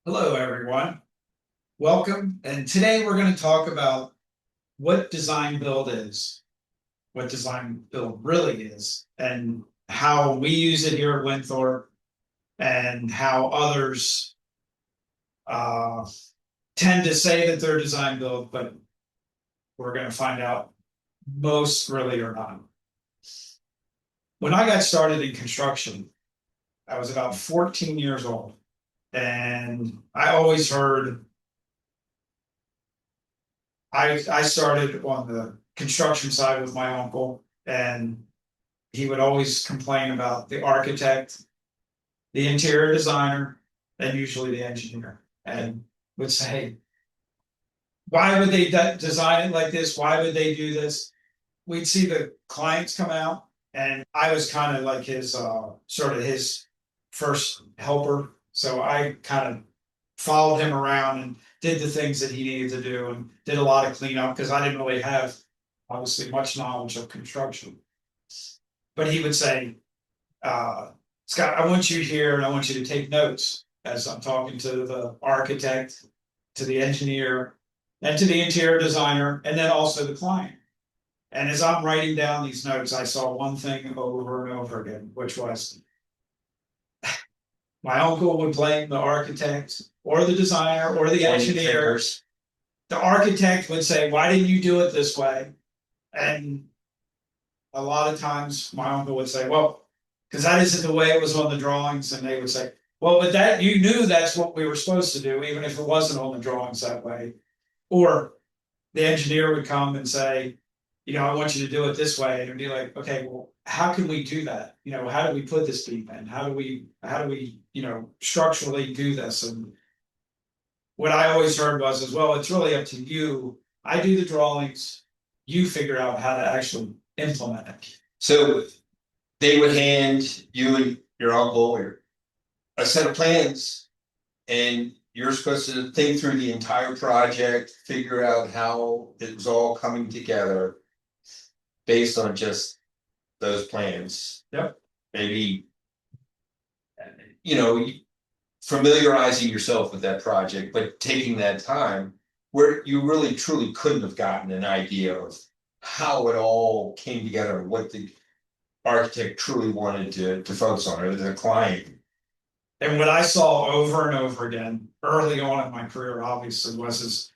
Hello, everyone. Welcome. And today we're going to talk about what design build is, what design build really is, and how we use it here at Winthorpe, and how others uh, tend to say that they're design build, but we're going to find out most really are not. When I got started in construction, I was about 14 years old, and I always heard I started on the construction side with my uncle, and he would always complain about the architect, the interior designer, and usually the engineer, and would say, why would they design it like this? Why would they do this? We'd see the clients come out, and I was kind of like his sort of his first helper. So I kind of followed him around and did the things that he needed to do and did a lot of cleanup because I didn't really have obviously much knowledge of construction. But he would say, Scott, I want you here and I want you to take notes as I'm talking to the architect, to the engineer, and to the interior designer, and then also the client. And as I'm writing down these notes, I saw one thing over and over again, which was my uncle would blame the architect or the designer or the engineer. The architect would say, why didn't you do it this way? And a lot of times my uncle would say, well, because that isn't the way it was on the drawings. And they would say, well, but that you knew that's what we were supposed to do, even if it wasn't on the drawings that way. Or the engineer would come and say, I want you to do it this way. And it'd be like, okay, well, how can we do that? How do we put this beam in? How do we, structurally do this? And what I always heard was as well, it's really up to you. I do the drawings, you figure out how to actually implement it. So they would hand you and your uncle or a set of plans, and you're supposed to think through the entire project, figure out how it was all coming together based on just those plans. Yep. Maybe, you know, familiarizing yourself with that project, but taking that time where you really truly couldn't have gotten an idea of how it all came together and what the architect truly wanted to focus on, or the client. And what I saw over and over again early on in my career, obviously, was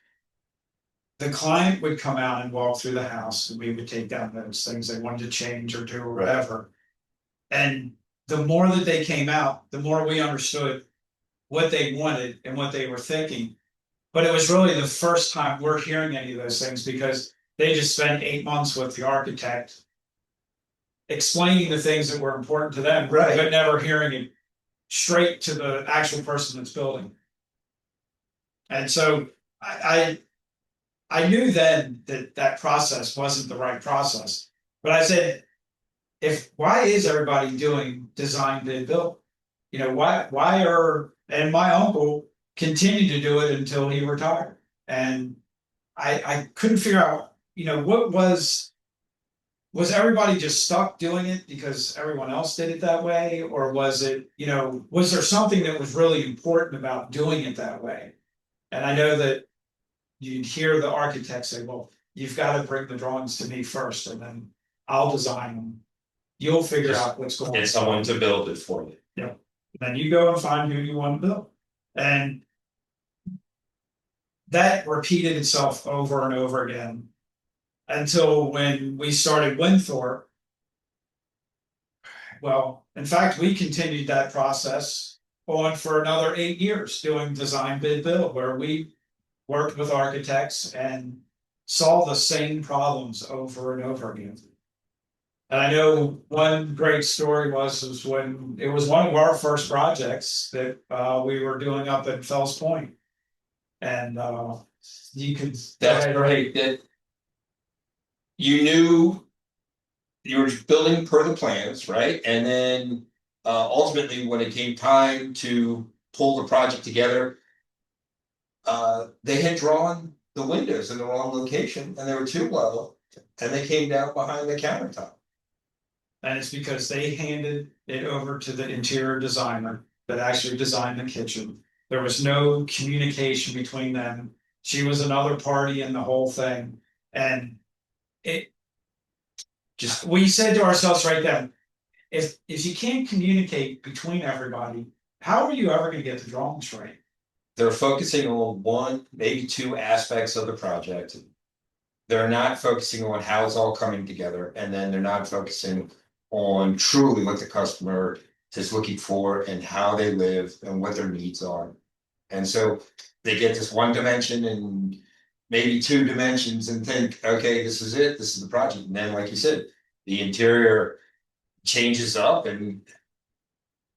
the client would come out and walk through the house, and we would take down those things they wanted to change or do or whatever. And the more that they came out, the more we understood what they wanted and what they were thinking. But it was really the first time we're hearing any of those things because they just spent 8 months with the architect explaining the things that were important to them, but never hearing it straight to the actual person that's building. And so I knew then that that process wasn't the right process. But I said, why is everybody doing design bid build? Why are, and my uncle continued to do it until he retired. And I couldn't figure out, what was everybody just stuck doing it because everyone else did it that way? Or was it, was there something that was really important about doing it that way? And I know that you'd hear the architect say, well, you've got to bring the drawings to me first, and then I'll design them. You'll figure out what's going on. Get someone to build it for you. Yeah. Then you go and find who you want to build. And that repeated itself over and over again until when we started Winthorpe. Well, in fact, we continued that process on for another 8 years doing design bid build, where we worked with architects and saw the same problems over and over again. And I know one great story was when it was one of our first projects that we were doing up at Fells Point. And you could. That's great. That you knew you were building per the plans, right? And then ultimately, when it came time to pull the project together, they had drawn the windows in the wrong location and they were too low, and they came down behind the countertop. And it's because they handed it over to the interior designer that actually designed the kitchen. There was no communication between them. She was another party in the whole thing. And it just, we said to ourselves right then, if you can't communicate between everybody, how are you ever gonna get the drawings right? They're focusing on one, maybe two aspects of the project. They're not focusing on how it's all coming together, and then they're not focusing on truly what the customer is looking for and how they live and what their needs are. And so they get this one dimension and maybe two dimensions and think, okay, this is it, this is the project. And then, like you said, the interior changes up and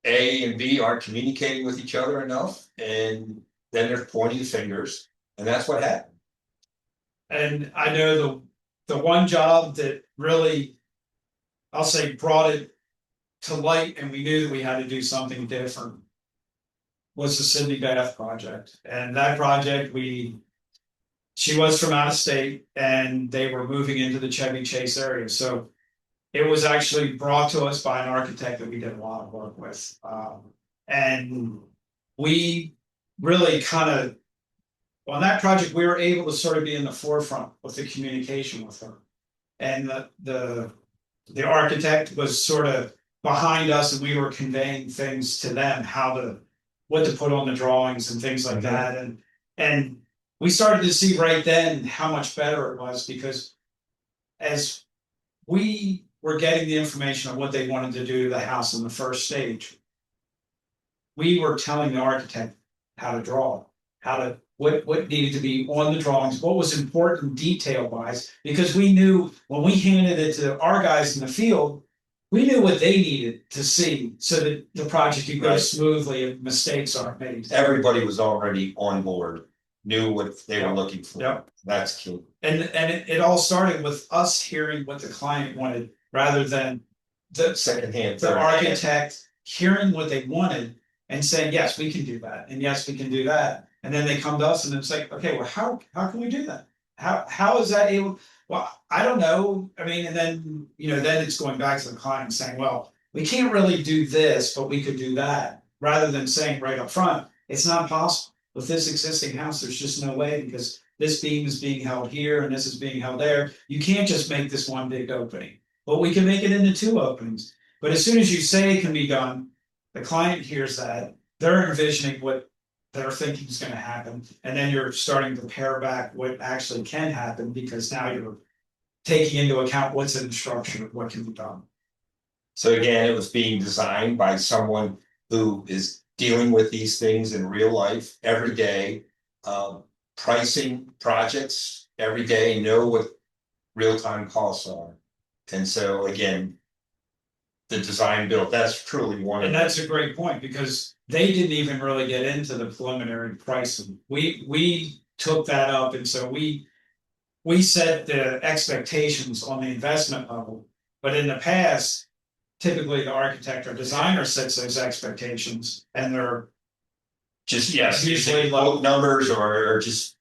A and B aren't communicating with each other enough, and then they're pointing fingers, and that's what happened. And I know the one job that really, I'll say, brought it to light, and we knew that we had to do something different, was the Sydney Bath project. And that project, she was from out of state, and they were moving into the Chevy Chase area. So it was actually brought to us by an architect that we did a lot of work with. And we really kind of, on that project, we were able to sort of be in the forefront with the communication with her. And the architect was sort of behind us, and we were conveying things to them, what to put on the drawings and things like that. And we started to see right then how much better it was, because as we were getting the information on what they wanted to do to the house in the first stage, we were telling the architect how to draw, what needed to be on the drawings, what was important detail wise, because we knew when we handed it to our guys in the field, we knew what they needed to see so that the project could go smoothly and mistakes aren't made. Everybody was already on board, knew what they were looking for. Yep. That's key. And it all started with us hearing what the client wanted, rather than the architect hearing what they wanted and saying, yes, we can do that, and yes, we can do that. And then they come to us and it's like, okay, well, how can we do that? How is that able? Well, I don't know. I mean, and then, then it's going back to the client and saying, well, we can't really do this, but we could do that, rather than saying right up front, it's not possible. With this existing house, there's just no way, because this beam is being held here and this is being held there. You can't just make this one big opening, but we can make it into two openings. But as soon as you say it can be done, the client hears that, they're envisioning what they're thinking is going to happen, and then you're starting to pare back what actually can happen, because now you're taking into account what's in the structure, what can be done. So again, it was being designed by someone who is dealing with these things in real life every day, pricing projects every day, know what real-time costs are. And so again, the design build, that's truly one. And that's a great point, because they didn't even really get into the preliminary pricing. We took that up, and so we set the expectations on the investment level. But in the past, typically the architect or designer sets those expectations, and they're just usually low numbers, or just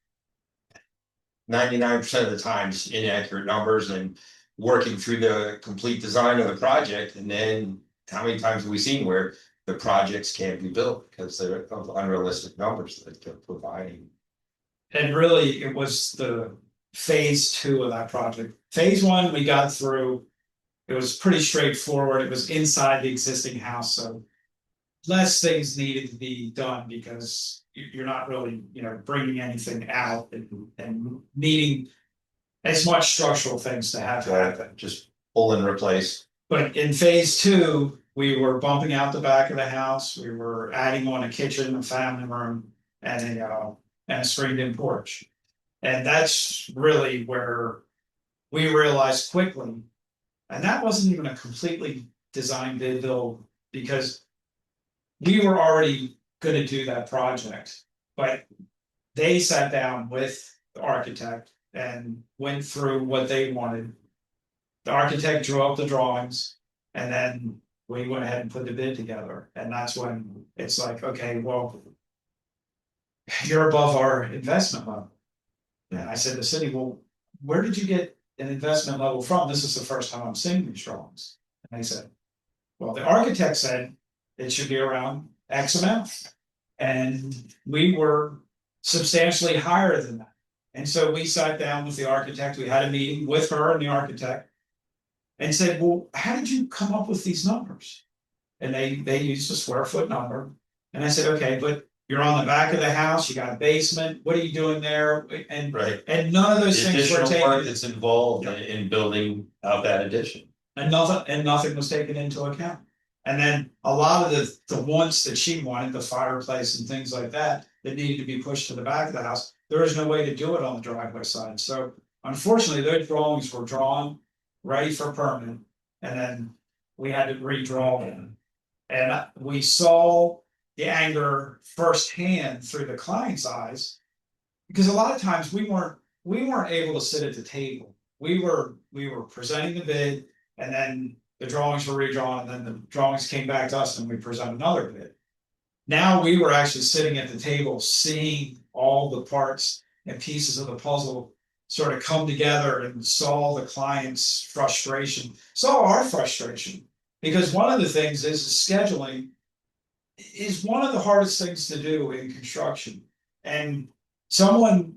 99% of the time just inaccurate numbers, and working through the complete design of the project. And then how many times have we seen where the projects can't be built because they're of unrealistic numbers that they're providing? And really, it was the phase 2 of that project. Phase 1 we got through. It was pretty straightforward. It was inside the existing house, so less things needed to be done, because you're not really, bringing anything out and needing as much structural things to have happen. Just pull and replace. But in phase 2, we were bumping out the back of the house. We were adding on a kitchen, a family room, and a screened-in porch. And that's really where we realized quickly, and that wasn't even a completely design bid build, because we were already going to do that project, but they sat down with the architect and went through what they wanted. The architect drew up the drawings, and then we went ahead and put the bid together. And that's when it's like, okay, well, you're above our investment level. And I said to the city, well, where did you get an investment level from? This is the first time I'm seeing these drawings. And they said, well, the architect said it should be around X amount. And we were substantially higher than that. And so we sat down with the architect, we had a meeting with her and the architect. And said, well, how did you come up with these numbers? And they used a square foot number. And I said, okay, but you're on the back of the house, you got a basement, what are you doing there? And Right. and none of those The things were additional work taken, that's involved Yeah. in building out that addition. and nothing was taken into account. And then a lot of the wants that she wanted, the fireplace and things like that, that needed to be pushed to the back of the house, there was no way to do it on the driveway side. So unfortunately, those drawings were drawn, ready for permanent, and then we had to redraw them. And we saw the anger firsthand through the client's eyes, because a lot of times we weren't able to sit at the table. We were presenting the bid, and then the drawings were redrawn, and then the drawings came back to us and we present another bid. Now we were actually sitting at the table, seeing all the parts and pieces of the puzzle sort of come together, and saw the client's frustration, saw our frustration. Because one of the things is scheduling is one of the hardest things to do in construction. And someone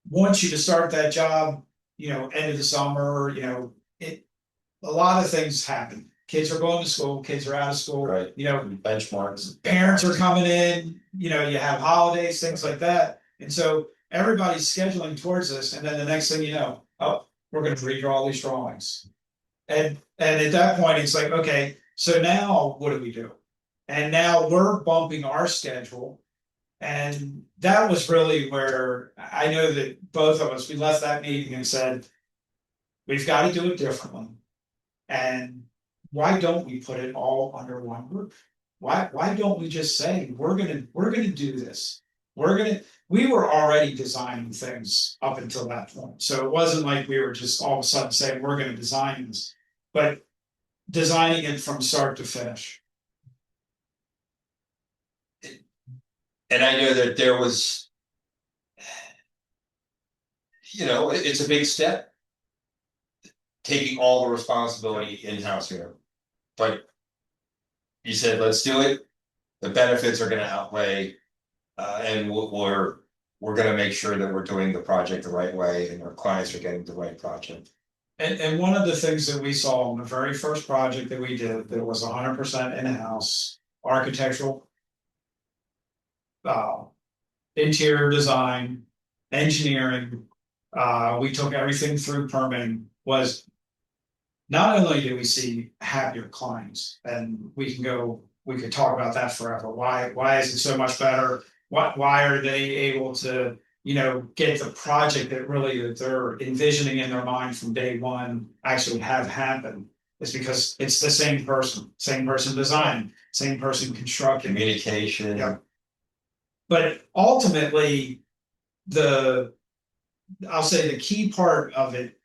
wants you to start that job, end of the summer, a lot of things happen. Kids are going to school, kids are out of school, Right. Benchmarks, parents are coming in, you have holidays, things like that. And so everybody's scheduling towards this, and then the next thing you know, oh, we're gonna redraw all these drawings. And at that point, it's like, okay, so now what do we do? And now we're bumping our schedule. And that was really where I know that both of us, we left that meeting and said, we've got to do it differently. And why don't we put it all under one roof? Why don't we just say, we're gonna do this? We were already designing things up until that point. So it wasn't like we were just all of a sudden saying, we're gonna design this, but designing it from start to finish. And I know that there was, it's a big step. Taking all the responsibility in-house here. But you said, let's do it. The benefits are gonna outweigh, and we're gonna make sure that we're doing the project the right way and our clients are getting the right project. And one of the things that we saw in the very first project that we did, that was 100% in-house architectural, interior design, engineering, we took everything through permitting, was not only do we see happier clients, and we could talk about that forever. Why is it so much better? Why are they able to, get the project that they're envisioning in their mind from day one actually have happen? It's because it's the same person designing, same person constructing. Communication. Yeah. But ultimately, I'll say the key part of it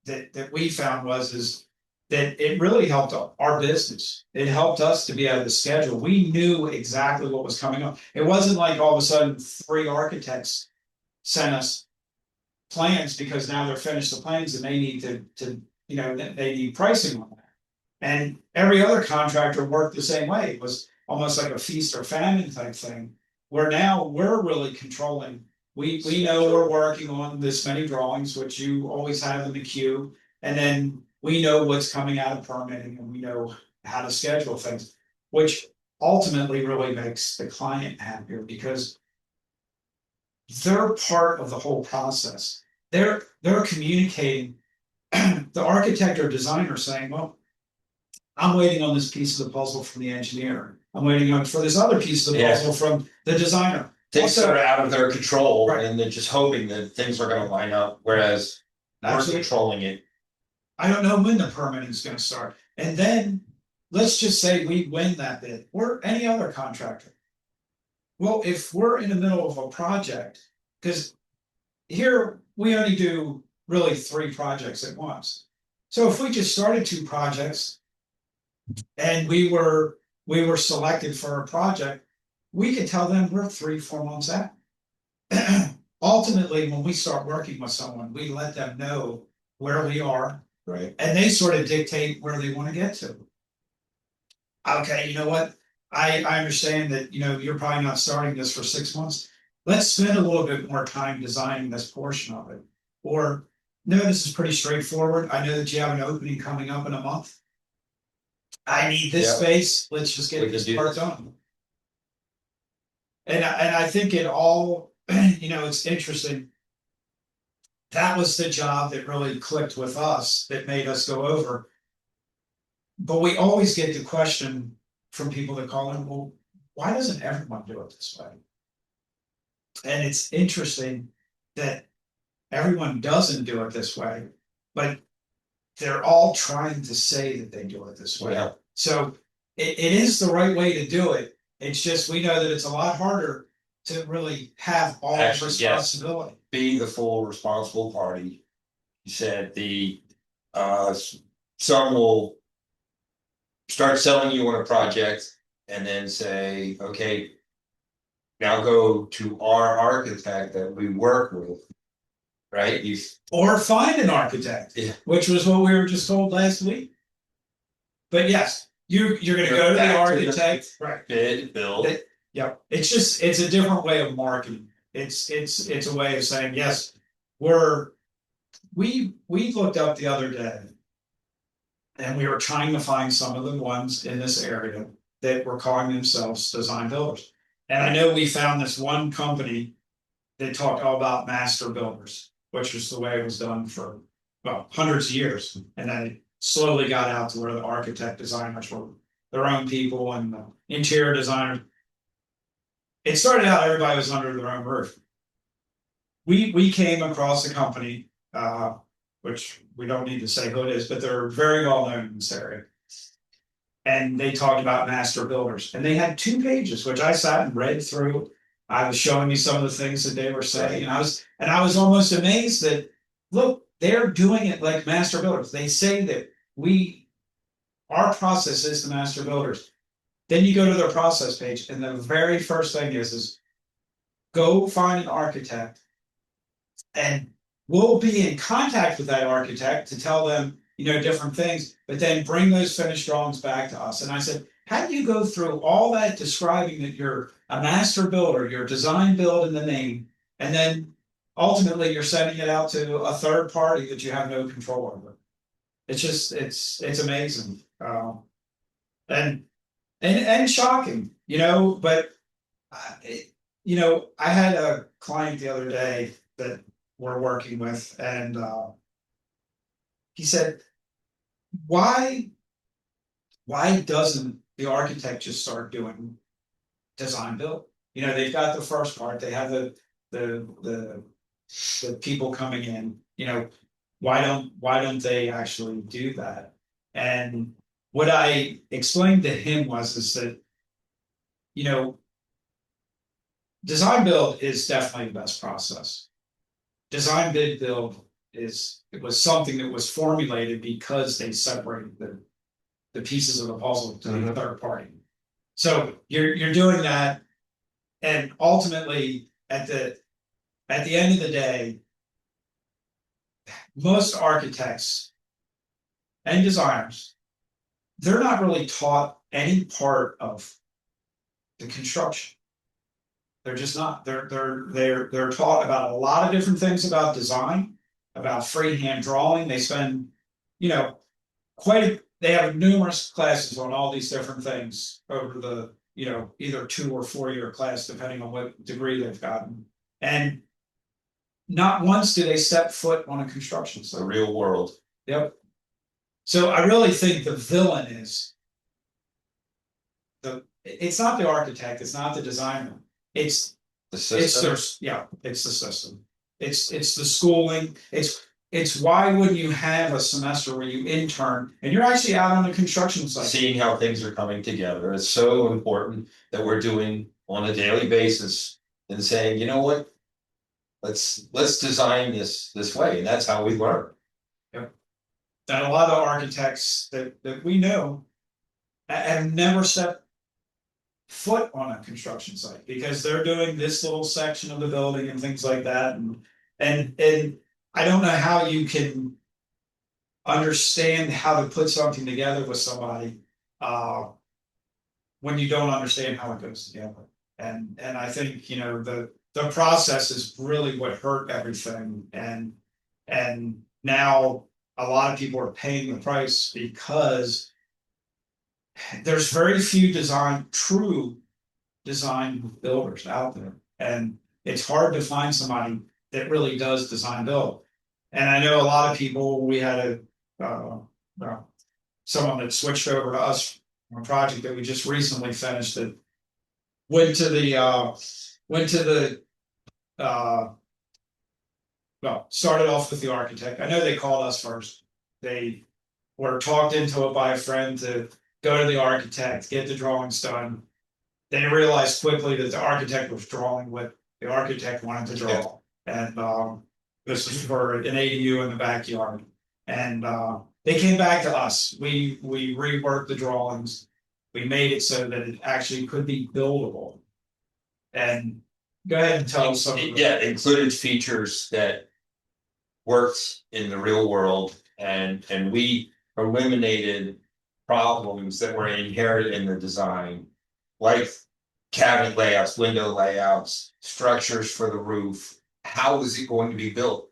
that we found is that it really helped our business. It helped us to be able to schedule. We knew exactly what was coming up. It wasn't like all of a sudden 3 architects sent us plans because now they're finished the plans and they need to they need pricing on that. And every other contractor worked the same way. It was almost like a feast or famine type thing, where now we're really controlling. We know we're working on this many drawings, which you always have in the queue, and then we know what's coming out of permitting, and we know how to schedule things, which ultimately really makes the client happier because they're part of the whole process. They're communicating. The architect or designer saying, well, I'm waiting on this piece of the puzzle from the engineer. I'm waiting for this other piece of the puzzle from the designer. Things that are out of their control, Right. And they're just hoping that things are gonna line up, whereas we're controlling it. I don't know when the permitting is gonna start. And then, let's just say we win that bid, or any other contractor. Well, if we're in the middle of a project, because here we only do really 3 projects at once. So if we just started 2 projects and we were selected for a project, we could tell them we're 3-4 months out. Ultimately, when we start working with someone, we let them know where we are, Right. and they sort of dictate where they want to get to. Okay, you know what? I understand that, you're probably not starting this for 6 months. Let's spend a little bit more time designing this portion of it. Or, no, this is pretty straightforward. I know that you have an opening coming up in a month. I need this Yeah. space. Let's just We get can this do part this. done. And I think it all, it's interesting. That was the job that really clicked with us, that made us go over. But we always get the question from people that call in, well, why doesn't everyone do it this way? And it's interesting that everyone doesn't do it this way, but they're all trying to say that they do it this way. Yeah. So it is the right way to do it. It's just, we know that it's a lot harder to really have all the Actually, yes. responsibility. Be the full responsible party. You said some will start selling you on a project and then say, okay, now go to our architect that we work with, right? Or find an architect, Yeah. which was what we were just told last week. But yes, you're gonna go to the back to architect, right? bid, build. Yep, it's a different way of marketing. It's a way of saying, yes, we looked up the other day. And we were trying to find some of the ones in this area that were calling themselves design builders. And I know we found this one company that talked all about master builders, which was the way it was done for, well, hundreds of years. And then it slowly got out to where the architect designers were their own people and the interior designers. It started out everybody was under their own roof. We came across a company, which we don't need to say who it is, but they're very well known in this area. And they talked about master builders, and they had 2 pages, which I sat and read through. I was showing you some of the things that they were saying, and I was almost amazed that, look, they're doing it like master builders. They say that our process is the master builders. Then you go to their process page, and the very first thing is go find an architect, and we'll be in contact with that architect to tell them, different things, but then bring those finished drawings back to us. And I said, how do you go through all that describing that you're a master builder, you're design build in the name, and then ultimately you're sending it out to a third party that you have no control over? It's just, it's amazing. And shocking, but I had a client the other day that we're working with, and he said, why doesn't the architect just start doing design build? They've got the first part, they have the people coming in, why don't they actually do that? And what I explained to him is that, design build is definitely the best process. Design bid build it was something that was formulated because they separated the pieces of the puzzle to the third party. So you're doing that, and ultimately at the end of the day, most architects and designers, they're not really taught any part of the construction. They're just not. They're taught about a lot of different things about design, about freehand drawing. They spend, they have numerous classes on all these different things over the, either 2 or 4 year class, depending on what degree they've gotten. And not once do they step foot on a construction site. The real world. Yep. So I really think the villain is it's not the architect, it's not the designer. It's the system. It's the system. It's the schooling. It's why wouldn't you have a semester where you intern and you're actually out on a construction site? Seeing how things are coming together. It's so important that we're doing on a daily basis and saying, you know what? Let's design this way. And that's how we learn. Yep. And a lot of architects that we know have never stepped foot on a construction site because they're doing this little section of the building and things like that. And I don't know how you can understand how to put something together with somebody when you don't understand how it goes together. And I think, the process is really what hurt everything. And now a lot of people are paying the price because there's very few true design builders out there. And it's hard to find somebody that really does design build. And I know a lot of people, we had someone that switched over to us on a project that we just recently finished that went to the well, started off with the architect. I know they called us first. They were talked into it by a friend to go to the architect, get the drawings done. They realized quickly that the architect was drawing what the architect wanted to draw. And this was for an ADU in the backyard. And they came back to us. We reworked the drawings. We made it so that it actually could be buildable. And go ahead and tell us something. Yeah, included features that worked in the real world, and we eliminated problems that were inherent in the design, like cabinet layouts, window layouts, structures for the roof. How is it going to be built?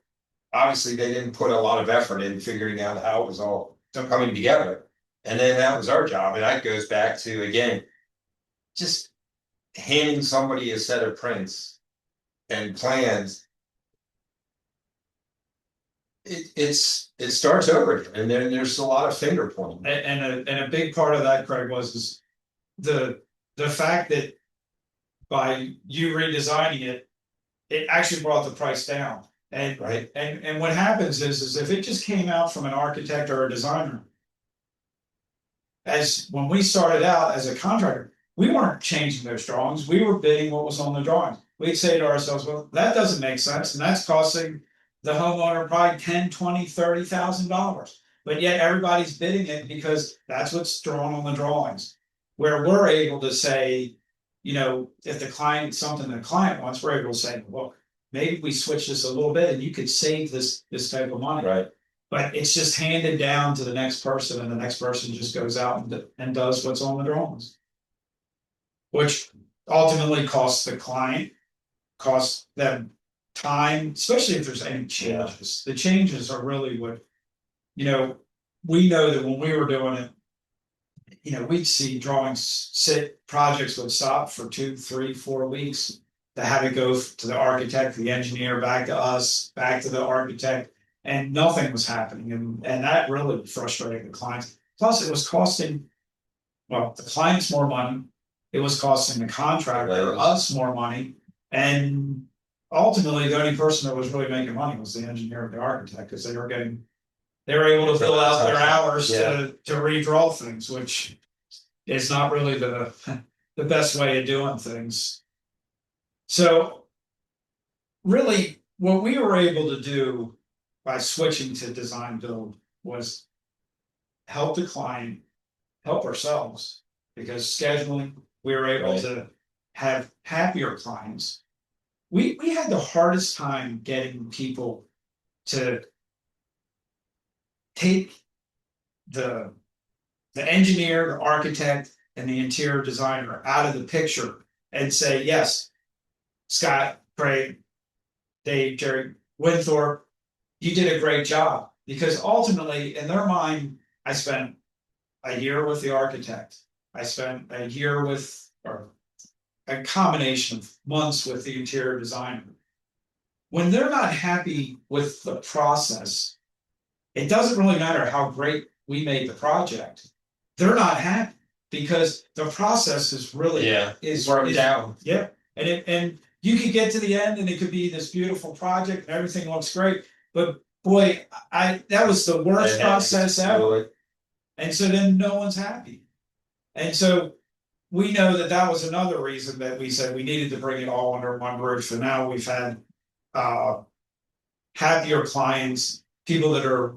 Obviously, they didn't put a lot of effort in figuring out how it was all coming together. And then that was our job. And that goes back to, again, just handing somebody a set of prints and plans. It starts over, and then there's a lot of finger pointing. And a big part of that, Craig, was the fact that by you redesigning it, it actually brought the price down. And right. And what happens is if it just came out from an architect or a designer, as when we started out as a contractor, we weren't changing those drawings. We were bidding what was on the drawings. We'd say to ourselves, well, that doesn't make sense, and that's costing the homeowner probably $10,000, $20,000, $30,000. But yet everybody's bidding it because that's what's drawn on the drawings. Where we're able to say, if the client, something the client wants, we're able to say, well, maybe we switch this a little bit and you could save this type of money. Right. But it's just handed down to the next person, and the next person just goes out and does what's on the drawings, which ultimately costs the client, costs them time, especially if there's any changes. The changes are really what, we know that when we were doing it, we'd see projects would stop for 2, 3, 4 weeks to have it go to the architect, the engineer, back to us, back to the architect, and nothing was happening. And that really frustrated the clients. Plus, it was costing, the clients more money. It was costing the contractor, us more money. And ultimately, the only person that was really making money was the engineer and the architect, because they were able to fill out their hours to redraw things, which is not really the best way of doing things. So really, what we were able to do by switching to design build was help the client, help ourselves, because scheduling, we were able to have happier clients. We had the hardest time getting people to take the engineer, the architect, and the interior designer out of the picture and say, yes, Scott, Craig, Dave, Jerry, Winthorpe, you did a great job. Because ultimately, in their mind, I spent a year with the architect. I spent a year with, or a combination of months with the interior designer. When they're not happy with the process, it doesn't really matter how great we made the project. They're not happy because the process is really is down. Yeah, and you could get to the end and it could be this beautiful project and everything looks great, but boy, that was the worst process ever. And so then no one's happy. And so we know that was another reason that we said we needed to bring it all under one roof. And now we've had happier clients, people that are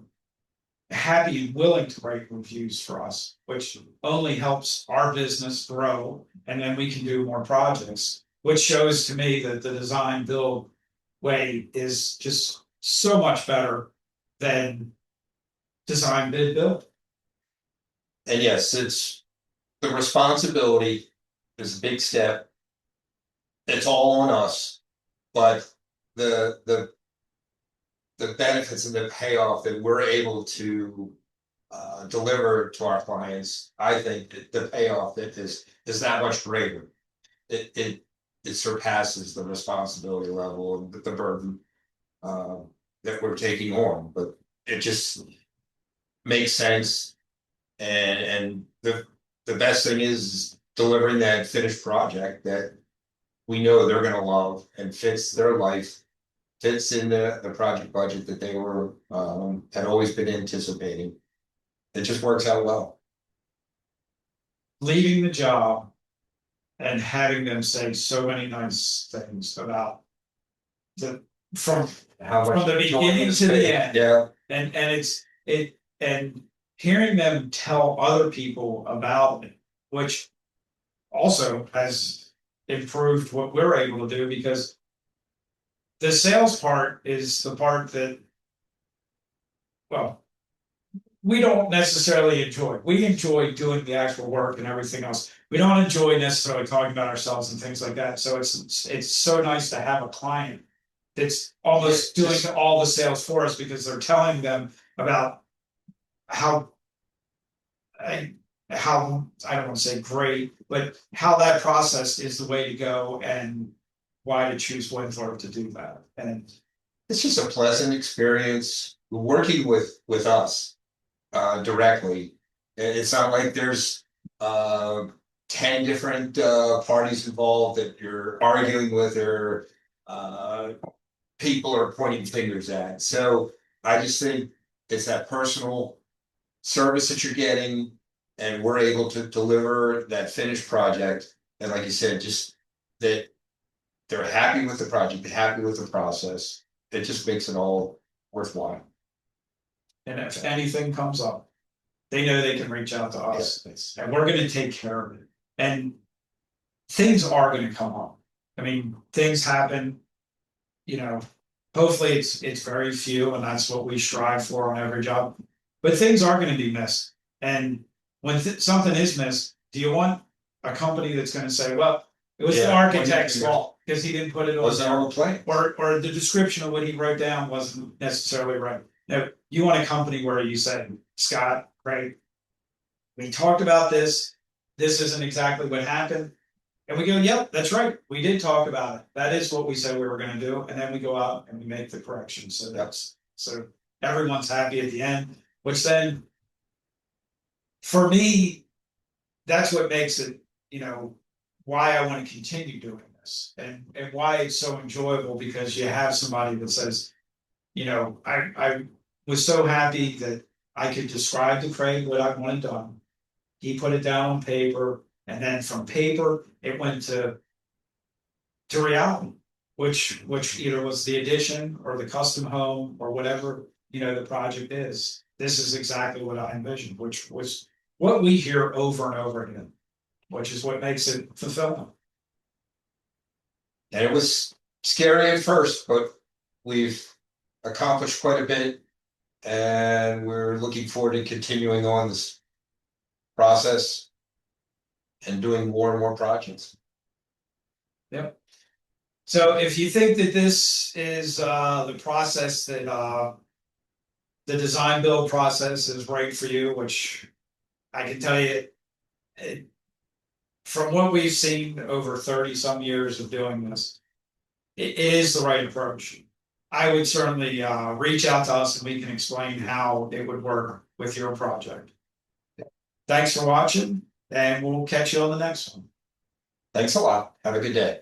happy and willing to write reviews for us, which only helps our business grow, and then we can do more projects, which shows to me that the design build way is just so much better than design bid build. And yes, it's the responsibility is a big step. It's all on us, but the benefits and the payoff that we're able to deliver to our clients, I think that the payoff that is that much greater. It surpasses the responsibility level and the burden that we're taking on, but it just makes sense. And the best thing is delivering that finished project that we know they're gonna love and fits their life, fits in the project budget that they were had always been anticipating. It just works out well. Leaving the job and having them say so many nice things about the from How from much the beginning to the end. Yeah, And and hearing them tell other people about it, which also has improved what we're able to do, because the sales part is the part that, well, we don't necessarily enjoy. We enjoy doing the actual work and everything else. We don't enjoy necessarily talking about ourselves and things like that. So it's so nice to have a client that's almost doing all the sales for us, because they're telling them about how how, I don't want to say great, but how that process is the way to go, and why to choose Winthorpe to do that. And it's just a pleasant experience working with us directly. It's not like there's 10 different parties involved that you're arguing with, or people are pointing fingers at. So I just think it's that personal service that you're getting, and we're able to deliver that finished project. And like you said, just that they're happy with the project, they're happy with the process. It just makes it all worthwhile. and if anything comes up, they know they can reach out to us, Yes. and we're gonna take care of it. And things are gonna come up. I mean, things happen, you know, hopefully it's very few, and that's what we strive for on every job. But things are gonna be missed. And when something is missed, do you want a company that's gonna say, well, it was the Yeah, architect's fault because he didn't put it on Wasn't on the plan. or the description of what he wrote down wasn't necessarily right. No, you want a company where you say, Scott, right? We talked about this. This isn't exactly what happened. And we go, yep, that's right. We did talk about it. That is what we said we were gonna do. And then we go out and we make the corrections. So that's, so everyone's happy at the end, which then, for me, that's what makes it, you know, why I want to continue doing this, and why it's so enjoyable, because you have somebody that says, you know, I was so happy that I could describe to Craig what I wanted done. He put it down on paper, and then from paper it went to reality, which either was the addition or the custom home or whatever, you know, the project is. This is exactly what I envisioned, which was what we hear over and over again, which is what makes it fulfilling. And it was scary at first, but we've accomplished quite a bit, and we're looking forward to continuing on this process and doing more and more projects. Yep. So if you think that this is the process that the design build process is right for you, which I can tell you, from what we've seen over 30 some years of doing this, it is the right approach. I would certainly reach out to us, and we can explain how it would work with your project. Thanks for watching, and we'll catch you on the next one. Thanks a lot. Have a good day.